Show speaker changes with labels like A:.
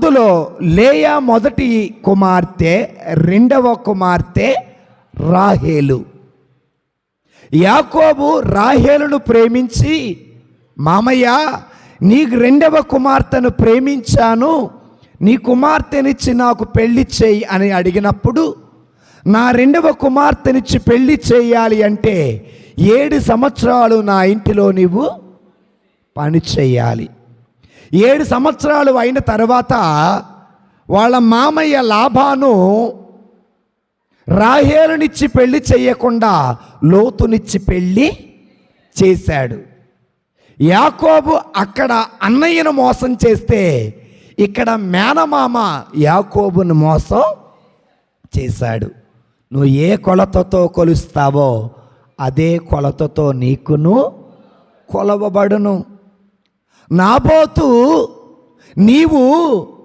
A: అందులో లేయా మొదటి కుమార్తె, రెండవ కుమార్తె రాహేలు. యాకోబు రాహేలును ప్రేమించి, మామయ్య నీకు రెండవ కుమార్తెను ప్రేమించాను, నీ కుమార్తెనిచ్చి నాకు పెళ్లి చేయి అని అడిగినప్పుడు, నా రెండవ కుమార్తెనిచ్చి పెళ్లి చేయాలి అంటే 7 సంవత్సరాలు నా ఇంటిలో నీవు పని చేయాలి. 7 సంవత్సరాలు అయిన తర్వాత వాళ్ళ మామయ్య లాబాను రాహేలునిచ్చి పెళ్లి చేయకుండా లోతునిచ్చి పెళ్లి చేశాడు. యాకోబు అక్కడ అన్నయ్యను మోసం చేస్తే, ఇక్కడ మేనమామ యాకోబును మోసం చేశాడు. నువ్వు ఏ కొలతతో కొలుస్తావో అదే కొలతతో నీకును కొలవబడును. నాబోతు నీవు